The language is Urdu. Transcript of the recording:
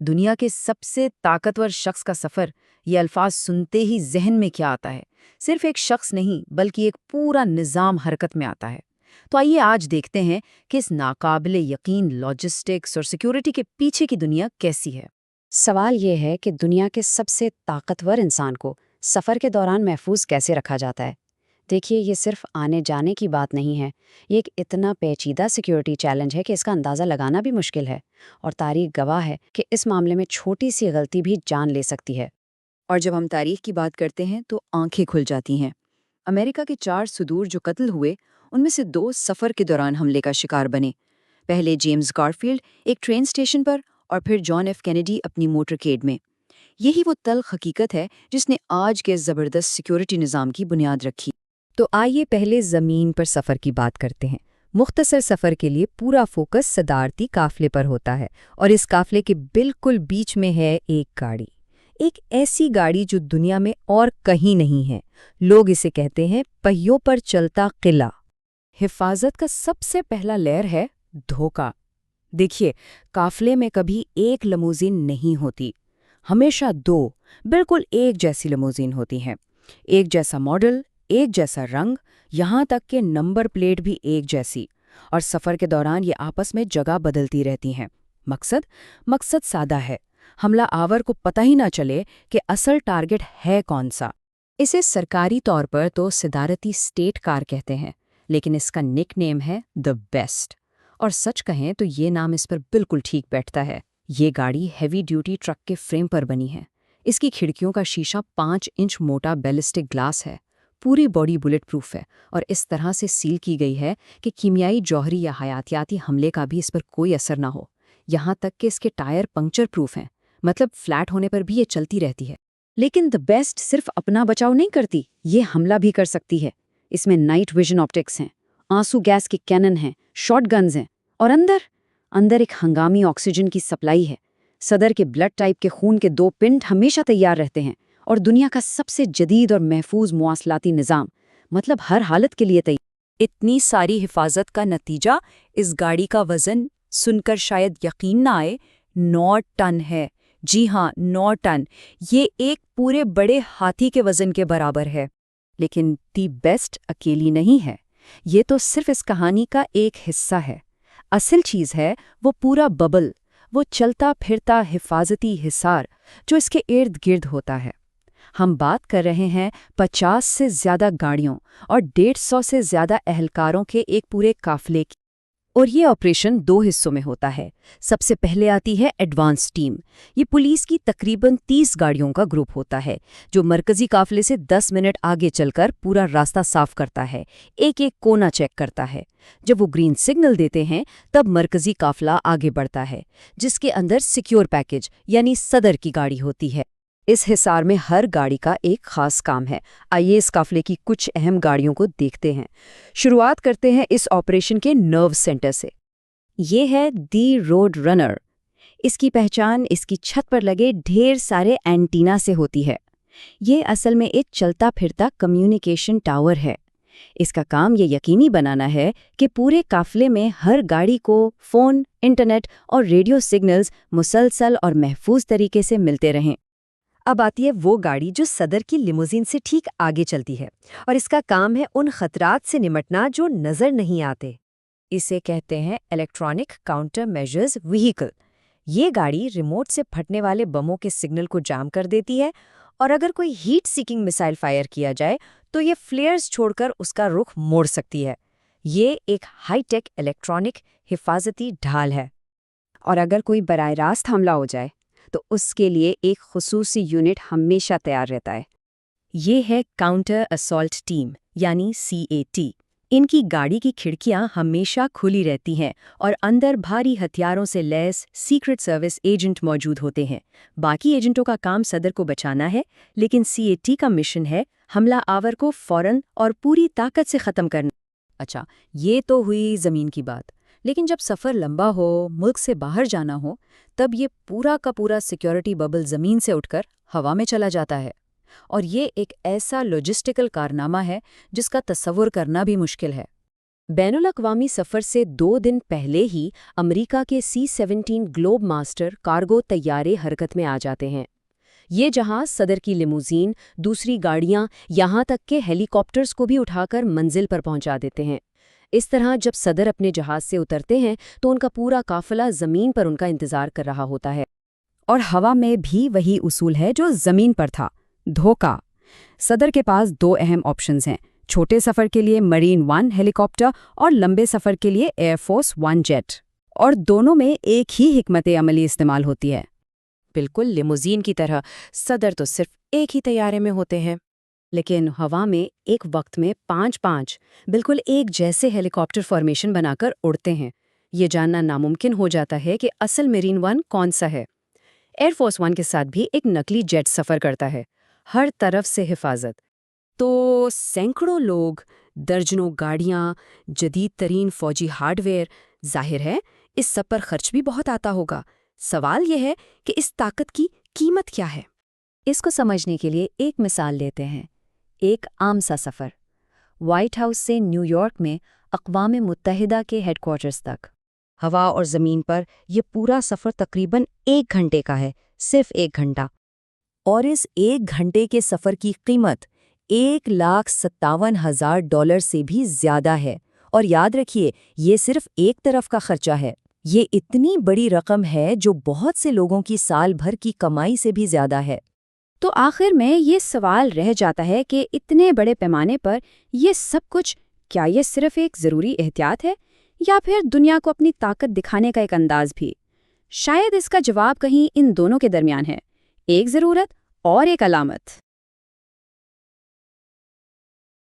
دنیا کے سب سے طاقتور شخص کا سفر، یہ الفاظ سنتے ہی ذہن میں کیا آتا ہے؟ صرف ایک شخص نہیں بلکہ ایک پورا نظام حرکت میں آتا ہے۔ تو آئیے آج دیکھتے ہیں کہ اس ناقابل یقین لاجسٹکس اور سیکیورٹی کے پیچھے کی دنیا کیسی ہے۔ سوال یہ ہے کہ دنیا کے سب سے طاقتور انسان کو سفر کے دوران محفوظ کیسے رکھا جاتا ہے؟ دیکھیے، یہ صرف آنے جانے کی بات نہیں ہے، یہ ایک اتنا پیچیدہ سیکیورٹی چیلنج ہے کہ اس کا اندازہ لگانا بھی مشکل ہے، اور تاریخ گواہ ہے کہ اس معاملے میں چھوٹی سی غلطی بھی جان لے سکتی ہے۔ اور جب ہم تاریخ کی بات کرتے ہیں تو آنکھیں کھل جاتی ہیں۔ امریکہ کے 4 صدور جو قتل ہوئے، ان میں سے 2 سفر کے دوران حملے کا شکار بنے۔ پہلے جیمز گارفیلڈ ایک ٹرین اسٹیشن پر، اور پھر جان ایف کینیڈی اپنی موٹرکیڈ میں۔ یہی وہ تلخ حقیقت ہے جس نے آج کے زبردست سیکیورٹی نظام کی بنیاد رکھی۔ تو آئیے پہلے زمین پر سفر کی بات کرتے ہیں۔ مختصر سفر کے لیے پورا فوکس صدارتی قافلے پر ہوتا ہے، اور اس قافلے کے بالکل بیچ میں ہے ایک گاڑی، ایک ایسی گاڑی جو دنیا میں اور کہیں نہیں ہے۔ لوگ اسے کہتے ہیں پہیوں پر چلتا قلعہ۔ حفاظت کا سب سے پہلا لیئر ہے دھوکہ۔ دیکھیے، قافلے میں کبھی ایک لموزین نہیں ہوتی، ہمیشہ 2 بالکل ایک جیسی لموزین ہوتی ہیں، ایک جیسا ماڈل، ایک جیسا رنگ، یہاں تک کہ نمبر پلیٹ بھی ایک جیسی، اور سفر کے دوران یہ آپس میں جگہ بدلتی رہتی ہیں۔ مقصد سادہ ہے، حملہ آور کو پتہ ہی نہ چلے کہ اصل ٹارگٹ ہے کون سا۔ اسے سرکاری طور پر تو صدارتی اسٹیٹ کار کہتے ہیں، لیکن اس کا نک نیم ہے دی بیسٹ، اور سچ کہیں تو یہ نام اس پر بالکل ٹھیک بیٹھتا ہے۔ یہ گاڑی ہیوی ڈیوٹی ٹرک کے فریم پر بنی ہے۔ اس کی کھڑکیوں کا شیشہ 5 انچ موٹا بیلسٹک گلاس ہے، پوری باڈی بلٹ پروف ہے، اور اس طرح سے سیل کی گئی ہے کہ کیمیائی، جوہری یا حیاتیاتی حملے کا بھی اس پر کوئی اثر نہ ہو۔ یہاں تک کہ اس کے ٹائر پنکچر پروف ہیں، مطلب فلیٹ ہونے پر بھی یہ چلتی رہتی ہے۔ لیکن دی بیسٹ صرف اپنا بچاؤ نہیں کرتی، یہ حملہ بھی کر سکتی ہے۔ اس میں نائٹ ویژن آپٹکس ہیں، آنسو گیس کے کینن ہیں، شارٹ گنز ہیں، اور اندر ایک ہنگامی آکسیجن کی سپلائی ہے۔ صدر کے بلڈ ٹائپ کے خون کے 2 پنٹ ہمیشہ تیار رہتے ہیں، اور دنیا کا سب سے جدید اور محفوظ مواصلاتی نظام، مطلب ہر حالت کے لیے تیار۔ اتنی ساری حفاظت کا نتیجہ اس گاڑی کا وزن سن کر شاید یقین نہ آئے، 9 ٹن ہے۔ جی ہاں، 9 ٹن، یہ ایک پورے بڑے ہاتھی کے وزن کے برابر ہے۔ لیکن دی بیسٹ اکیلی نہیں ہے، یہ تو صرف اس کہانی کا ایک حصہ ہے۔ اصل چیز ہے وہ پورا ببل، وہ چلتا پھرتا حفاظتی حصار جو اس کے ارد گرد ہوتا ہے۔ ہم بات کر رہے ہیں 50 سے زیادہ گاڑیوں اور 150 سے زیادہ اہلکاروں کے ایک پورے قافلے کی، اور یہ آپریشن 2 حصوں میں ہوتا ہے۔ سب سے پہلے آتی ہے ایڈوانس ٹیم۔ یہ پولیس کی تقریباً 30 گاڑیوں کا گروپ ہوتا ہے جو مرکزی قافلے سے 10 منٹ آگے چل کر پورا راستہ صاف کرتا ہے، ایک کونا چیک کرتا ہے۔ جب وہ گرین سگنل دیتے ہیں تب مرکزی قافلہ آگے بڑھتا ہے، جس کے اندر سیکیور پیکج یعنی صدر کی گاڑی ہوتی ہے۔ اس حصار میں ہر گاڑی کا ایک خاص کام ہے۔ آئیے اس قافلے کی کچھ اہم گاڑیوں کو دیکھتے ہیں۔ شروعات کرتے ہیں اس آپریشن کے نرو سینٹر سے۔ یہ ہے دی روڈ رنر۔ اس کی پہچان اس کی چھت پر لگے ڈھیر سارے اینٹینا سے ہوتی ہے۔ یہ اصل میں ایک چلتا پھرتا کمیونیکیشن ٹاور ہے۔ اس کا کام یہ یقینی بنانا ہے کہ پورے قافلے میں ہر گاڑی کو فون، انٹرنیٹ اور ریڈیو سگنلز مسلسل اور محفوظ طریقے سے ملتے رہیں۔ اب آتی ہے وہ گاڑی جو صدر کی لیموزین سے ٹھیک آگے چلتی ہے، اور اس کا کام ہے ان خطرات سے نمٹنا جو نظر نہیں آتے۔ اسے کہتے ہیں الیکٹرانک کاؤنٹر میجرز وہیکل۔ یہ گاڑی ریموٹ سے پھٹنے والے بموں کے سگنل کو جام کر دیتی ہے، اور اگر کوئی ہیٹ سیکنگ میسائل فائر کیا جائے تو یہ فلیئرز چھوڑ کر اس کا رخ موڑ سکتی ہے۔ یہ ایک ہائی ٹیک الیکٹرانک حفاظتی ڈھال ہے، اور اگر کوئی براہ راست حملہ ہو جائے تو اس کے لیے ایک خصوصی یونٹ ہمیشہ تیار رہتا ہے۔ یہ ہے کاؤنٹر اسالٹ ٹیم یعنی CAT۔ ان کی گاڑی کی کھڑکیاں ہمیشہ کھلی رہتی ہیں، اور اندر بھاری ہتھیاروں سے لیس سیکرٹ سروس ایجنٹ موجود ہوتے ہیں۔ باقی ایجنٹوں کا کام صدر کو بچانا ہے، لیکن CAT کا مشن ہے حملہ آور کو فوراً اور پوری طاقت سے ختم کرنا۔ اچھا، یہ تو ہوئی زمین کی بات، لیکن جب سفر لمبا ہو، ملک سے باہر جانا ہو، تب یہ پورا کا پورا سیکیورٹی ببل زمین سے اٹھ کر ہوا میں چلا جاتا ہے، اور یہ ایک ایسا لاجسٹیکل کارنامہ ہے جس کا تصور کرنا بھی مشکل ہے۔ بین الاقوامی سفر سے 2 دن پہلے ہی امریکہ کے C-17 گلوب ماسٹر کارگو طیارے حرکت میں آ جاتے ہیں۔ یہ جہاز صدر کی لیموزین، دوسری گاڑیاں، یہاں تک کہ ہیلی کاپٹرز کو بھی اٹھا کر منزل پر پہنچا دیتے ہیں۔ اس طرح جب صدر اپنے جہاز سے اترتے ہیں تو ان کا پورا قافلہ زمین پر ان کا انتظار کر رہا ہوتا ہے۔ اور ہوا میں بھی وہی اصول ہے جو زمین پر تھا، دھوکہ۔ صدر کے پاس 2 اہم آپشنز ہیں، چھوٹے سفر کے لیے مرین 1 ہیلی کاپٹر اور لمبے سفر کے لیے ایئر فورس 1 جیٹ، اور دونوں میں ایک ہی حکمت عملی استعمال ہوتی ہے۔ بالکل لیموزین کی طرح صدر تو صرف ایک ہی طیارے میں ہوتے ہیں، لیکن ہوا میں ایک وقت میں 5 بالکل ایک جیسے ہیلی کاپٹر فارمیشن بنا کر اڑتے ہیں۔ یہ جاننا ناممکن ہو جاتا ہے کہ اصل مرین 1 کون سا ہے۔ ایئر فورس 1 کے ساتھ بھی ایک نقلی جیٹ سفر کرتا ہے، ہر طرف سے حفاظت۔ تو سینکڑوں لوگ، درجنوں گاڑیاں، جدید ترین فوجی ہارڈ ویئر، ظاہر ہے اس سب پر خرچ بھی بہت آتا ہوگا۔ سوال یہ ہے کہ اس طاقت کی قیمت کیا ہے؟ اس کو سمجھنے کے لیے ایک مثال لیتے ہیں، ایک عام سا سفر وائٹ ہاؤس سے نیو یارک میں اقوام متحدہ کے ہیڈ کوارٹرز تک۔ ہوا اور زمین پر یہ پورا سفر تقریباً 1 گھنٹے کا ہے، صرف 1 گھنٹہ۔ اور اس 1 گھنٹے کے سفر کی قیمت $1,57,000 سے بھی زیادہ ہے۔ اور یاد رکھیے، یہ صرف ایک طرف کا خرچہ ہے۔ یہ اتنی بڑی رقم ہے جو بہت سے لوگوں کی سال بھر کی کمائی سے بھی زیادہ ہے۔ تو آخر میں یہ سوال رہ جاتا ہے کہ اتنے بڑے پیمانے پر یہ سب کچھ، کیا یہ صرف ایک ضروری احتیاط ہے یا پھر دنیا کو اپنی طاقت دکھانے کا ایک انداز بھی؟ شاید اس کا جواب کہیں ان دونوں کے درمیان ہے، ایک ضرورت اور ایک علامت۔